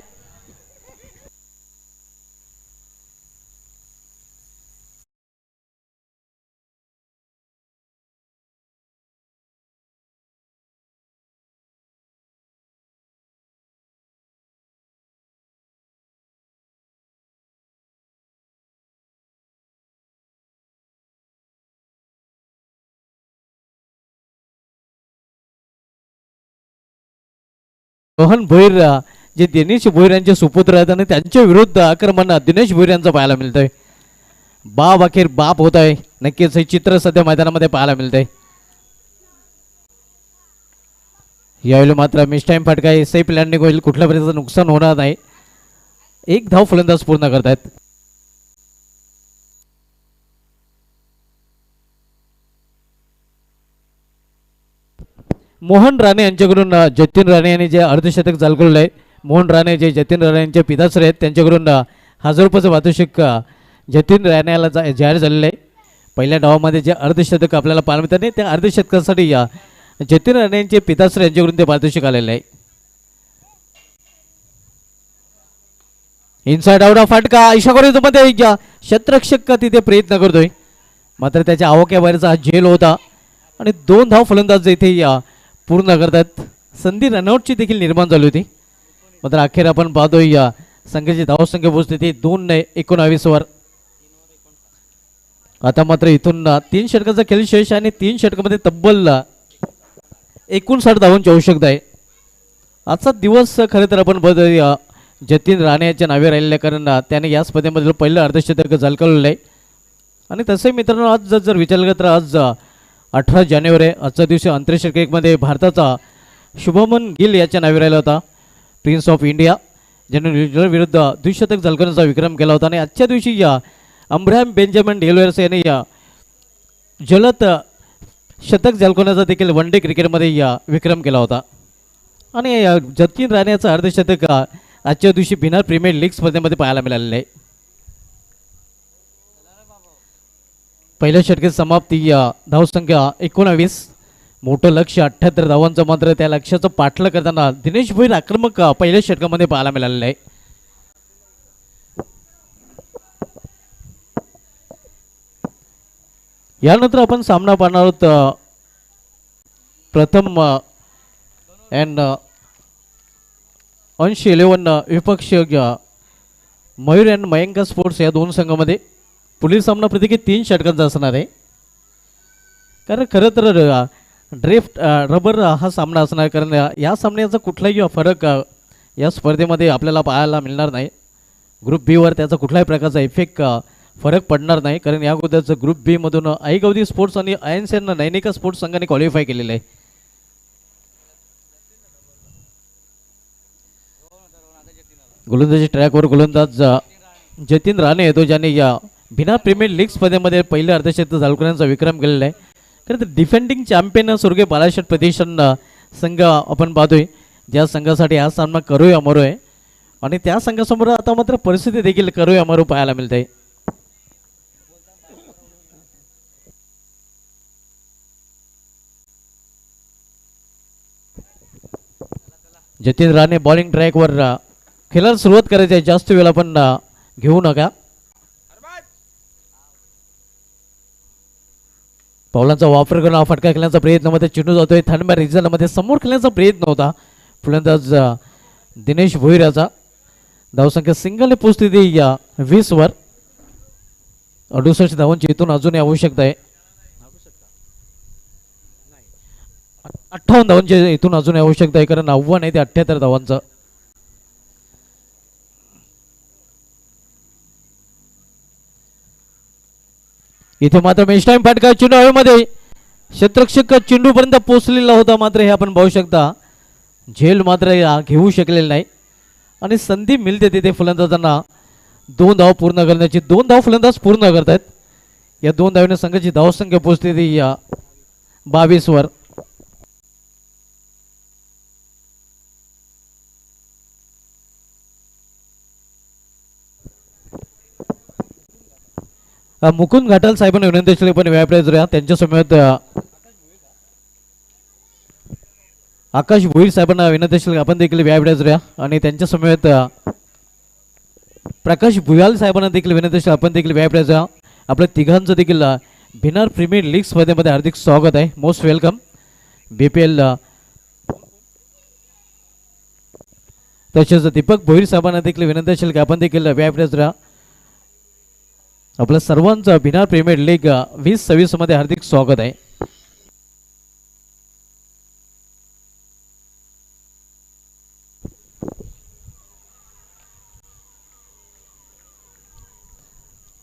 रोहन भोईर जे दिनेश भोईर यांचे सुपुत्र आहेत आणि त्यांच्या विरुद्ध आक्रमण दिनेश भोईर यांचं पाहायला मिळतंय. बाप अखेर बाप होत आहे. नक्कीच हे चित्र सध्या मैदानामध्ये पाहायला मिळतंय. यावेळी मात्र मिस टाइम फटका आहे, सेफ लँडिंग होईल, कुठल्या प्रकारचं नुकसान होणार नाही. 1 धाव फलंदाज पूर्ण करतायत. मोहन राणे यांच्याकडून जतीन राणे यांनी जे अर्धशतक झळकवलं आहे. मोहन राणे जे जतीन राणे यांचे पिताश्री आहेत, त्यांच्याकडून 1000 रुपयाचं पारितोषिक जतीन राणेला जाहीर झालेलं आहे. पहिल्या डावामध्ये जे अर्धशतक आपल्याला पाहायला मिळतात नाही, त्या अर्धशतकासाठी जतीन राणे यांचे पिताश्री यांच्याकडून ते पारितोषिक आलेलं आहे. इनसाइड आउट फटका, ईशाकोरीमध्ये क्षेत्ररक्षक तिथे प्रयत्न करतोय, मात्र त्याच्या आवाक्याबाहेरचा हा झेल होता आणि 2 धाव फलंदाज इथे पूर्ण करतात. संधी रनआउटची देखील निर्माण झाली होती, मात्र अखेर आपण पाहतोय या संघाची धावसंख्या पोहोचते ती 219 वर. आता मात्र इथून 3 षटकाचा खेळ शेष आणि 3 षटकामध्ये तब्बल 59 धावांची आवश्यकता आहे. आजचा दिवस खरं तर आपण बघतोय जतीन राणे यांच्या नावे राहिलेल्या, कारण त्याने या स्पर्धेमध्ये पहिलं अर्धशतक झळकवलेलं आहे. आणि तसे मित्रांनो आज जर विचार केला तर आज 18 जानेवारी आजच्या दिवशी आंतरराष्ट्रीय क्रिकेटमध्ये भारताचा शुभमन गिल याच्या नावे राहिला होता, प्रिन्स ऑफ इंडिया, ज्याने न्यूझीलंड विरुद्ध द्विशतक झळकवण्याचा विक्रम केला होता. आणि आजच्या दिवशी या अब्राहम बेंजामिन डेलवेअर्स याने या जलद शतक झळकवण्याचा देखील वन डे क्रिकेटमध्ये या विक्रम केला होता. आणि जतीन राणेचं अर्धशतक आजच्या दिवशी बिहार प्रीमियर लीग स्पर्धेमध्ये पाहायला मिळालेलं आहे. पहिल्या षटकाची समाप्ती धावसंख्या 19, मोठं लक्ष 78 धावांचं. मात्र त्या लक्ष्याचं पाठलं करताना दिनेश भोईर आक्रमक पहिल्या षटकामध्ये पाहायला मिळालेलं आहे. यानंतर आपण सामना पाहणार आहोत प्रथम अँड अंश 11 विपक्ष मयूर अँड मयंका स्पोर्ट्स या दोन संघामध्ये पुढील सामना प्रत्येकी 3 षटकांचा असणार आहे. कारण खरं तर ड्रिफ्ट रबर हा सामना असणार, कारण या सामन्याचा कुठलाही फरक या स्पर्धेमध्ये आपल्याला पाहायला मिळणार नाही. ग्रुप बीवर त्याचा कुठल्याही प्रकारचा इफेक्ट फरक पडणार नाही, कारण या अगोदरचं ग्रुप बी मधून ऐगवदी स्पोर्ट्स आणि आयएनसीएन नैनिका स्पोर्ट्स संघाने क्वालिफाय केलेलं आहे. गोलंदाजी ट्रॅकवर गोलंदाज जतीन राणे येतो, ज्याने या बिहार प्रीमियर लीग स्पर्धेमध्ये पहिले अर्धशतक झळकवण्याचा विक्रम केलेला आहे. खरं तर डिफेंडिंग चॅम्पियन स्वर्गीय बालाशेठ प्रतिष्ठान संघ आपण पाहतोय, ज्या संघासाठी हा सामना करोय अमरो आहे. आणि त्या संघासमोर आता मात्र परिस्थिती देखील करोय अमरो पाहायला मिळते. जतीन राणे बॉलिंग ट्रॅकवर खेळायला सुरुवात करायची आहे, जास्त वेळ आपण घेऊ नका. पावलांचा वापर करून हा फटका खेळण्याचा प्रयत्न मध्ये चेंडू जातोय थंडम्या रिजनमध्ये, समोर खेळण्याचा प्रयत्न होता फलंदाज दिनेश भोईर याचा. धावसंख्या सिंगलने पोहोचली ती 20 वर. 68 धावांची इथून अजूनही आवश्यकता आहे. 58 धावांची इथून अजूनही आवश्यकता आहे, कारण आव्हान आहे ते 78 धावांचं. इथे मात्र मेच टाइम फटका चेंडू हवेमध्ये, क्षेत्ररक्षक चेंडू पर्यंत पोहोचलेला होता. मात्र हे आपण पाहू शकता झेल मात्र घेऊ शकलेला नाही. आणि संधी मिळते तिथे फलंदाजांना 2 धाव पूर्ण करण्याची. 2 धाव फलंदाज पूर्ण करतात. या 2 धावेने संघाची धावसंख्या पोहोचली ती 22 वर. मुकुंद घाटाल साहेबांना विनंती असली पण व्यापारी त्यांच्या समेत आकाश भोईर साहेबांना विनंती असली आपण देखील व्यापारी आणि त्यांच्या समेत प्रकाश भुयाल साहेबांना देखील विनंती असली आपण देखील व्यापारी. आपल्या तिघांचं देखील बिहार प्रीमियर लीग स्पर्धेमध्ये हार्दिक स्वागत आहे. Most welcome. बीपीएल तसेच दीपक भोईर साहेबांना देखील विनंती असेल की आपण देखील व्यापारी. आपल्या सर्वांचं बिहार प्रीमियर लीग 2026 मध्ये हार्दिक स्वागत आहे.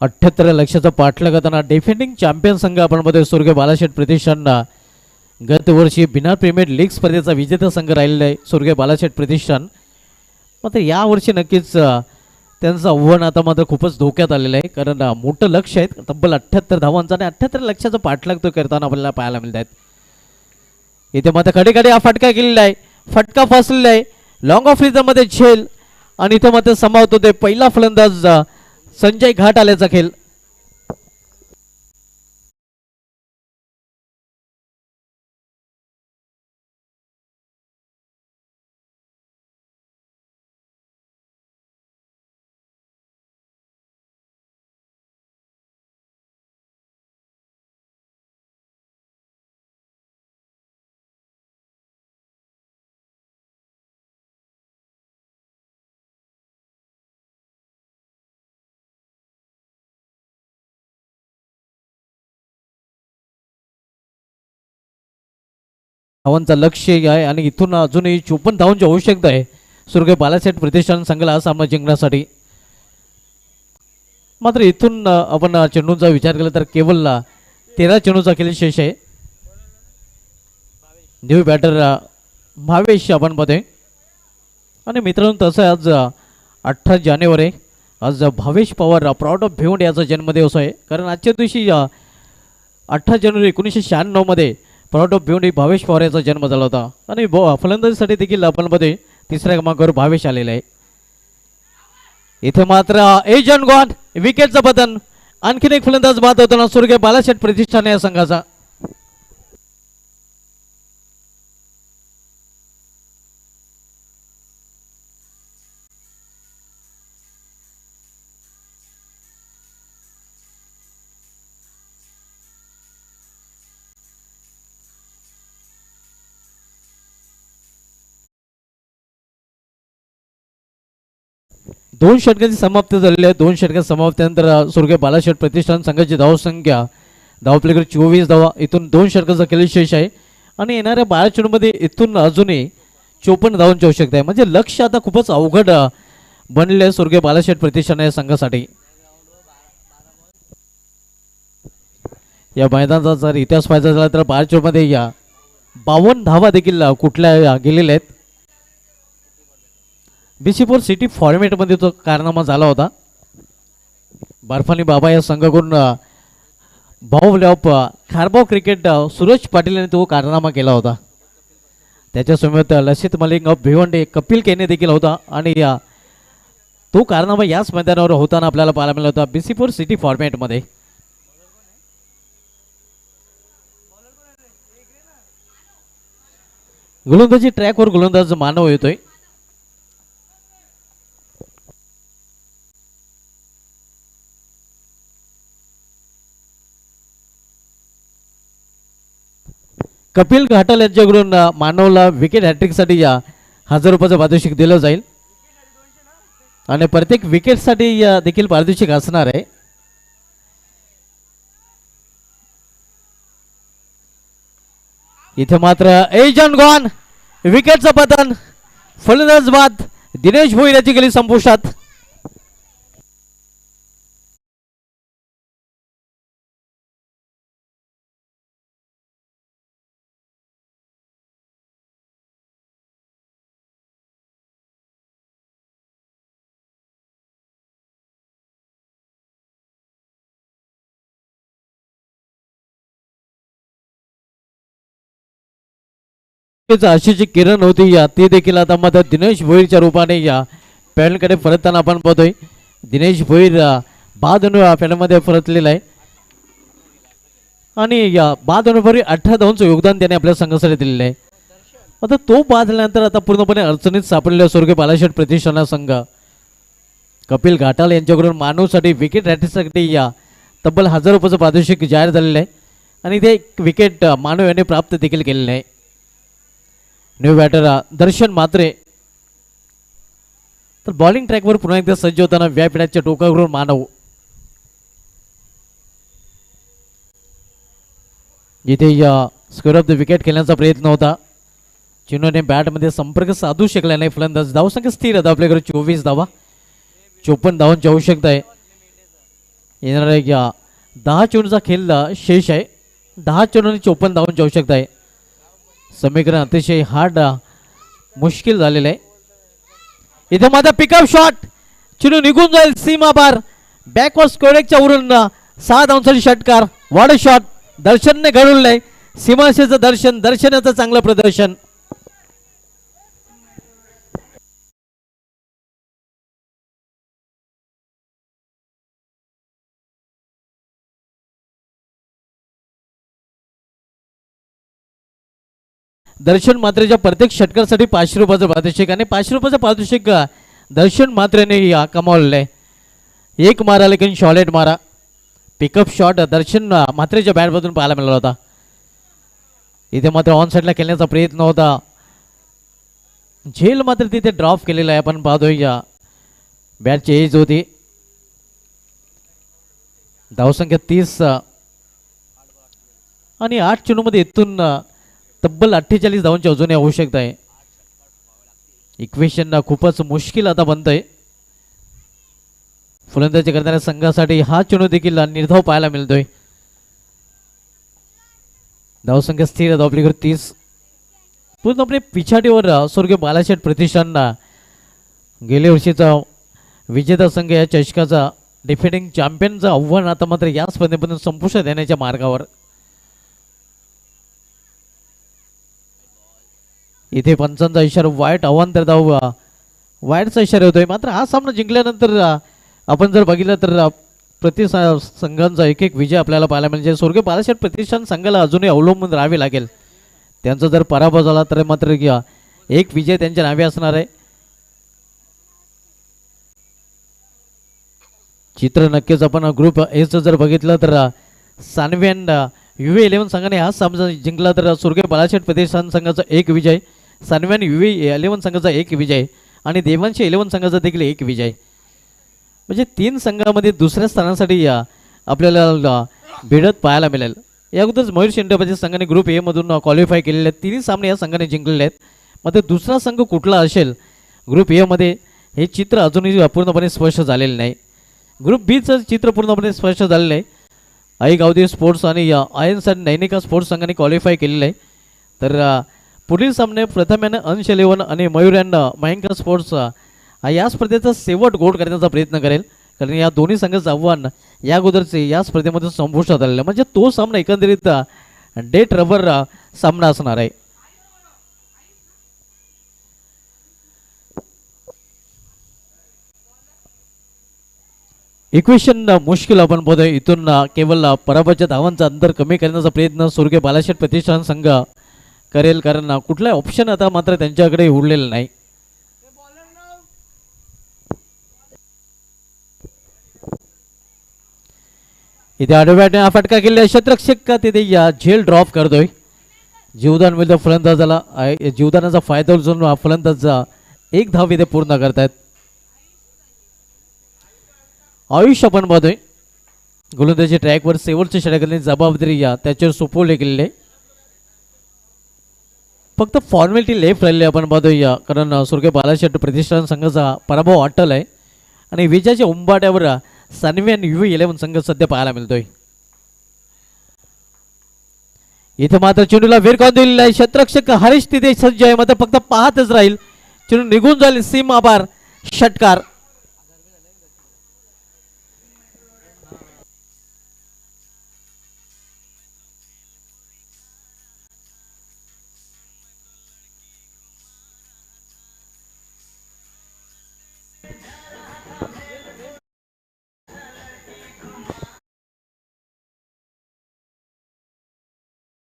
अठ्ठ्याहत्तर लक्षाचा पाठलाग करताना डिफेंडिंग चॅम्पियन संघ आपण मध्ये स्वर्गीय बालाशेठ प्रतिष्ठान गत वर्षी बिहार प्रीमियर लीग स्पर्धेचा विजेता संघ राहिलेला आहे स्वर्गीय बालाशेठ प्रतिष्ठान. मात्र यावर्षी नक्कीच त्यांचं आव्हान आता मात्र खूपच धोक्यात आलेलं आहे, कारण मोठं लक्ष आहे. तब्बल 78 धावांचा आणि 78 लक्षाचा पाठलाग तो करताना आपल्याला पाहायला मिळत आहेत. इथे मात्र कडे हा फटका केलेला आहे, फटका फसलेला आहे. लॉंग ऑफ मध्ये झेल आणि इथे मात्र समावतो ते पहिला फलंदाज संजय घाट आल्याचा खेळ. धावांचा लक्ष आहे आणि इथून अजूनही 54 धावांची आवश्यकता आहे स्वर्गीय बालाशेठ प्रतिष्ठान संघाला हा सामना जिंकण्यासाठी. मात्र इथून आपण चेंडूंचा विचार केला तर केवळ 13 चेंडूचा खेळ शेष आहे. न्यू बॅटर भावेश आपण बघतोय. आणि मित्रांनो तसं आज 18 जानेवारी आज भावेश पवार प्राऊड ऑफ भिवंडी याचा जन्मदिवस आहे. कारण आजच्या दिवशी 18 जानेवारी 1996 मध्ये प्राऊड ऑफ भिवंडी भावेश पवार याचा जन्म झाला होता. आणि फलंदाजीसाठी देखील आपण बघतोय तिसऱ्या क्रमांकावर भावेश आलेला आहे. इथे मात्र एजंट गॉन विकेटचं पतन. आणखीन एक फलंदाज बाद होताना स्वर्गीय बालाशेठ प्रतिष्ठान या संघाचा. दोन षटकांची समाप्ती झालेली आहे. दोन षटकांची समाप्तीनंतर स्वर्गीय बालाशेठ प्रतिष्ठान संघाची धावसंख्या धावपलीकडे 24 धावा इथून 2 षटकाचा केली शेष आहे. आणि येणाऱ्या 12 चेंडूमध्ये इथून अजूनही 54 धावांची आवश्यकता आहे. म्हणजे लक्ष आता खूपच अवघड बनले आहे स्वर्गीय बालाशेठ प्रतिष्ठान या संघासाठी. या मैदानाचा जर इतिहास पाहायचा झाला तर 12 चेंडूमध्ये या 52 धावा देखील कुठल्या गेलेल्या आहेत. BC4 सिटी फॉर्मॅटमध्ये तो कारनामा झाला होता. बर्फानी बाबा या संघाकडून ऑफ खारबाव क्रिकेट सूरज पाटील यांनी तो कारनामा केला होता. त्याच्यासमोर लसित मलिंग ऑफ भिवंडी कपिल केने देखील होता. आणि तो कारनामा याच मैदानावर होताना आपल्याला पाहायला मिळाला होता BC4 सिटी फॉर्मॅटमध्ये. गोलंदाजी ट्रॅकवर गोलंदाज मानव येतोय. कपिल घाटल यांच्याकडून मानवला विकेट हॅट्रिकसाठी 1000 रुपयाचं पारितोषिक दिलं जाईल. आणि प्रत्येक विकेटसाठी देखील पारितोषिक असणार आहे. इथे मात्र एजंट गॉन विकेटचं पतन. फलंदाज बाद. दिनेश भोईर याची गेली संपुष्टात. अशी जी किरण होती ती देखील आता मात्र दिनेश भोईरच्या रूपाने पॅनलकडे परतताना आपण पाहतोय. दिनेश भोईर बाद पॅनलमध्ये परतलेला आहे. आणि या बाद 18 धावांचं योगदान त्याने आपल्या संघासाठी दिलेलं आहे. आता तो बाद झाल्यानंतर आता पूर्णपणे अडचणीत सापडलेला स्वर्गीय बालाशेठ प्रतिष्ठान संघ कपिल घाटाल यांच्याकडून मानवसाठी विकेट हॅट्रिकसाठी तब्बल 1000 रुपयाचं पारितोषिक जाहीर झालेलं आहे. आणि ते विकेट मानव यांनी प्राप्त देखील केलेलं आहे. न्यू बॅटर दर्शन मात्रे. तर बॉलिंग ट्रॅकवर पुन्हा एकदा सज्ज होताना व्यापीठाच्या टोकावरून मानव. जिथे स्क्वेअर ऑफ द विकेट खेळण्याचा प्रयत्न होता. चिनोने बॅटमध्ये संपर्क साधू शकला नाही. फलंदाज धावसंख्या स्थिर आहे आपल्याकडे 24 धावा. 54 धावांची आवश्यकता आहे. येणाऱ्या 10 चेंडूचा खेळ शेष आहे. 10 चेंडूंनी 54 धावांची आवश्यकता आहे. समीकरण अतिशय हार्ड मुश्किल झालेलं आहे. इथे माझा पिकअप शॉट चेंडू निघून जाईल सीमा पार. बॅकवर्ड स्क्वेअरच्या वरून 6 धावांसाठी षटकार. वाढ शॉट दर्शनने घडवलंय. सीमाशेचं दर्शनाचं चांगलं प्रदर्शन. दर्शन मात्रेच्या प्रत्येक षटकासाठी 500 रुपयाचं पारितोषिक. आणि 500 रुपयाचं पारितोषिक दर्शन मात्रेने कमावलेलं आहे. एक मारा लेकिन शॉलेट मारा. पिकअप शॉट दर्शन मात्रेच्या बॅटमधून पाहायला मिळाला होता. इथे मात्र ऑन साईडला खेळण्याचा प्रयत्न होता. झेल मात्र तिथे ड्रॉप केलेला आहे. आपण पाहतोय बॅटची एज होती. धावसंख्या 30 आणि 8 चेंडूमध्ये इथून तब्बल 48 धावांची अजूनही आवश्यकता आहे. इक्वेशन खूपच मुश्किल आता बनतंय. फलंदाजी करणाऱ्या संघासाठी हा चेंडू देखील निर्धाव पाहायला मिळतोय. धावसंख्या स्थिर धावपलीकडे 30. पूर्णपणे पिछाडीवर स्वर्गीय बालाशेठ प्रतिष्ठानना गेल्या वर्षीचा विजेता संघ या चषकाचा डिफेंडिंग चॅम्पियनचं आव्हान आता मात्र या स्पर्धेमधून संपुष्टात येण्याच्या मार्गावर. इथे पंचांचा इशारा वाईट आव्हान तर धाव वाईटचा इशारा होतोय. मात्र हा सामना जिंकल्यानंतर आपण जर बघितलं तर प्रति संघांचा एक एक विजय आपल्याला पाहायला म्हणजे स्वर्गीय बालाशेठ प्रतिष्ठान संघाला अजूनही अवलंबून राहावे लागेल. त्यांचा जर पराभव झाला तर मात्र एक विजय त्यांच्या नावे असणार आहे. चित्र नक्कीच आपण ग्रुप एचं जर बघितलं तर सानवी अँड UV11 संघाने हा सामना जिंकला तर स्वर्गीय बालाशेठ प्रतिष्ठान संघाचा एक विजय, सानवी अँड UV11 संघाचा एक विजय आणि देवांशी 11 संघाचा देखील एक विजय. म्हणजे 3 संघामध्ये दुसऱ्या स्थानासाठी आपल्याला भिडत पाहायला मिळेल. या अगोदरच मयूर शेंडेपाजी संघाने ग्रुप ए मधून क्वालिफाय केलेले आहेत. 3 सामने या संघाने जिंकलेले आहेत. मात्र दुसरा संघ कुठला असेल ग्रुप ए मध्ये हे चित्र अजूनही पूर्णपणे स्पष्ट झालेलं नाही. ग्रुप बीचं चित्र पूर्णपणे स्पष्ट झालेलं आहे. आई गावदेवी स्पोर्ट्स आणि आयन्स अँड नैनिका स्पोर्ट्स संघाने क्वालिफाय केलेलं आहे. तर पुढील सामने प्रथम यानं अंश 11 आणि मयूर अँड मयंकर स्पोर्ट्स या स्पर्धेचा शेवट गोड करण्याचा प्रयत्न करेल. कारण या दोन्ही संघाचं आव्हान या अगोदरचे या स्पर्धेमध्ये संपुष्टात आलेलं आहे. म्हणजे तो सामना एकंदरीत डेट रबर सामना असणार आहे. इक्वेशन मुश्किल आपण बघतोय. इथून केवळ पराभवाच्या धावांचा अंतर कमी करण्याचा प्रयत्न स्वर्गीय बालाशेठ प्रतिष्ठान संघ करेल. कारण कुठला ऑप्शन आता मात्र त्यांच्याकडे उरलेला नाही. इथे आडव्याने हा फटका केला. क्षेत्ररक्षक का तिथे झेल ड्रॉप करतोय. जीवदान मिळतं फलंदाजाला. जीवदानाचा फायदा उचलून फलंदाज एक धाव इथे पूर्ण करतायत. आयुष आपण बघतोय गोलंदाजी ट्रॅकवर शेवटच्या षटकाने जबाबदारी त्याच्यावर सोपवली गेलेली आहे. फक्त फॉर्मॅलिटी लेफ्ट राहिली आपण बघतोय. कारण स्वर्गीय बालाशेठ प्रतिष्ठान संघाचा पराभव अटल आहे आणि विजयाच्या उंबाट्यावर सानवी आणि UV11 संघ सध्या पाहायला मिळतोय. इथे मात्र चेंडूला वेरकावून दिलेला आहे. क्षेत्ररक्षक हरीश तिथे सज्ज आहे. मात्र फक्त पाहतच राहील. चेंडू निघून जाईल. सीमा बार षटकार.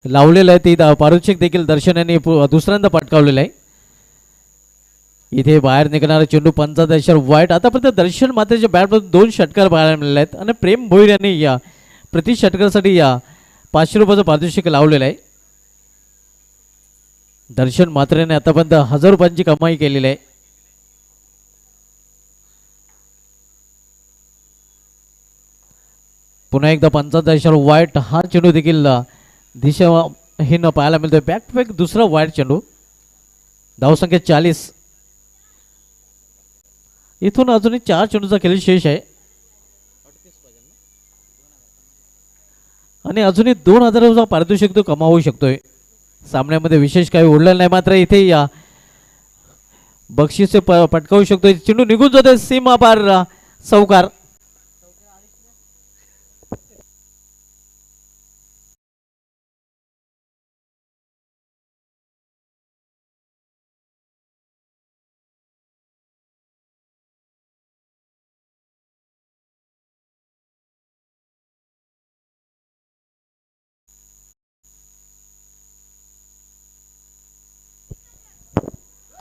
लावलेलं आहे. ती पारितोषिक देखील दर्शन यांनी दुसऱ्यांदा पटकावलेलं आहे. इथे बाहेर निघणारा चेंडू पंचाचा इशारा वाईट. आतापर्यंत दर्शन मात्रेच्या बॅटमधून 2 षटकार पाहायला मिळाले आहेत आणि प्रेम भोईर यांनी प्रति षटकासाठी 500 रुपयाचं पारितोषिक लावलेलं आहे. दर्शन मात्रेने आतापर्यंत 1000 रुपयांची कमाई केलेली आहे. पुन्हा एकदा पंचाचा इशारा वाईट. हा चेंडू देखील दिशाहीन पाहायला मिळतोय. बॅक टू बॅक दुसरा वाईट चेंडू. धावसंख्या 40. इथून अजूनही 4 चेंडूचा खेळ शेष आहे आणि अजूनही 2000 पारितोषिक तो कमावू शकतोय. सामन्यामध्ये विशेष काही उरलेलं नाही. मात्र इथे बक्षीस पटकावू शकतोय. चेंडू निघून जातोय. सीमा पार चौकार.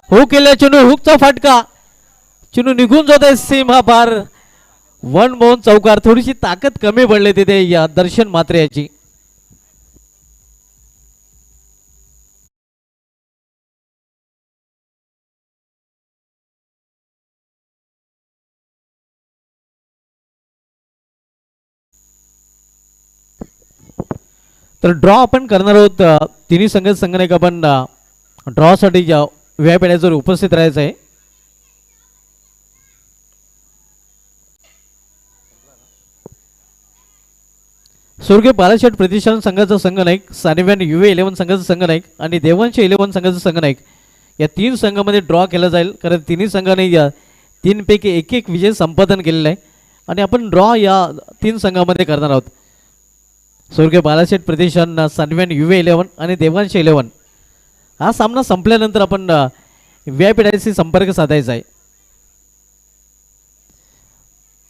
हुक केला चेंडू. हुकचा फटका. चेंडू निघून जात आहे. सीमा पार. 1 बाउंड चौकार. थोडीशी ताकद कमी पडली तिथे दर्शन मात्रे याची. तर ड्रॉ आपण करणार आहोत. तिन्ही संघटक आपण ड्रॉ साठी व्यापीवर उपस्थित राहायचं आहे. स्वर्गीय बालाशेठ प्रतिष्ठान संघाचा संघनायक, सानिव्यान UA11 संघाचा संघनायक आणि देवांश 11 संघाचा संघनायक या 3 संघामध्ये ड्रॉ केला जाईल. कारण तिन्ही संघाने या 3पैकी एक विजय संपादन केलेला आहे आणि आपण ड्रॉ या 3 संघामध्ये करणार आहोत. स्वर्गीय बालाशेठ प्रतिष्ठान, सानिव्यान UA11 आणि देवांश 11. हा सामना संपल्यानंतर आपण VIP डायशी संपर्क साधायचा आहे.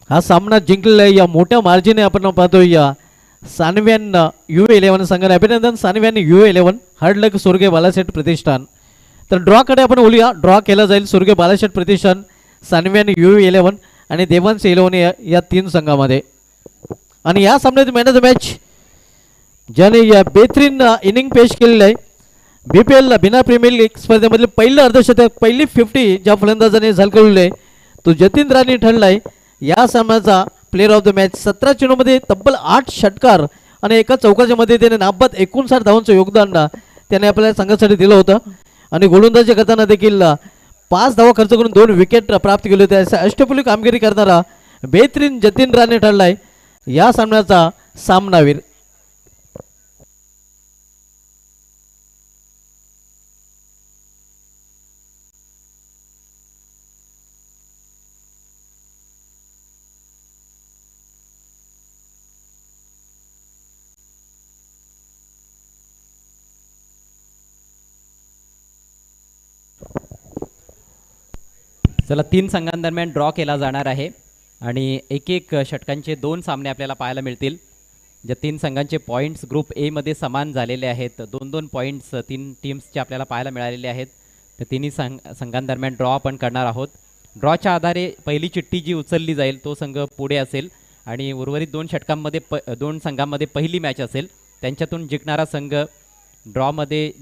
हा सामना जिंकलेला आहे या मोठ्या मार्जिने आपण पाहतोय या सानिव्यान UA11 संघाने. अभिनंदन सानिव्यान UA11, हार्ड लक स्वर्गीय बालाशेठ प्रतिष्ठान. तर ड्रॉकडे आपण बोलूया. ड्रॉ केला जाईल स्वर्गीय बालाशेठ प्रतिष्ठान, सानिव्यान UA11 आणि देवांश 11 या 3 संघामध्ये. आणि या सामन्यात मॅन ऑफ द मॅच ज्याने या बेहतरीन इनिंग पेश केलेलं आहे, BPL बिना प्रीमियर लीग स्पर्धेमधले पहिलं अर्धशतक, पहिली 50 ज्या फलंदाजाने झळकवलेली आहे तो जतीन राणे ठरला आहे या सामन्याचा प्लेअर ऑफ द मॅच. 17 चेंडूमध्ये तब्बल 8 षटकार आणि एका चौकाच्या मध्ये त्याने नाबाद 59 धावांचं योगदान त्याने आपल्या संघासाठी दिलं होतं. आणि गोलंदाजी करताना देखील 5 धावा खर्च करून 2 विकेट प्राप्त केले होते. अशा अष्टपैलू कामगिरी करणारा बेहतरीन जतीन राणे ठरला आहे या सामन्याचा सामनावीर. चला 3 संघांदरम्यान ड्रॉ केला जाणार आहे आणि एक षटकांचे 2 सामने आपल्याला पाहायला मिळतील. ज्या 3 संघांचे पॉईंट्स ग्रुप ए मध्ये समान झालेले आहेत, 2-2 पॉईंट्स 3 टीम्सचे आपल्याला पाहायला मिळालेले आहेत. तर तिन्ही संघांदरम्यान ड्रॉ आपण करणार आहोत. ड्रॉच्या आधारे पहिली चिठ्ठी जी उचलली जाईल तो संघ पुढे असेल आणि उर्वरित 2 षटकांमध्ये 2 संघांमध्ये पहिली मॅच असेल. त्यांच्यातून जिंकणारा संघ ड्रॉमध्ये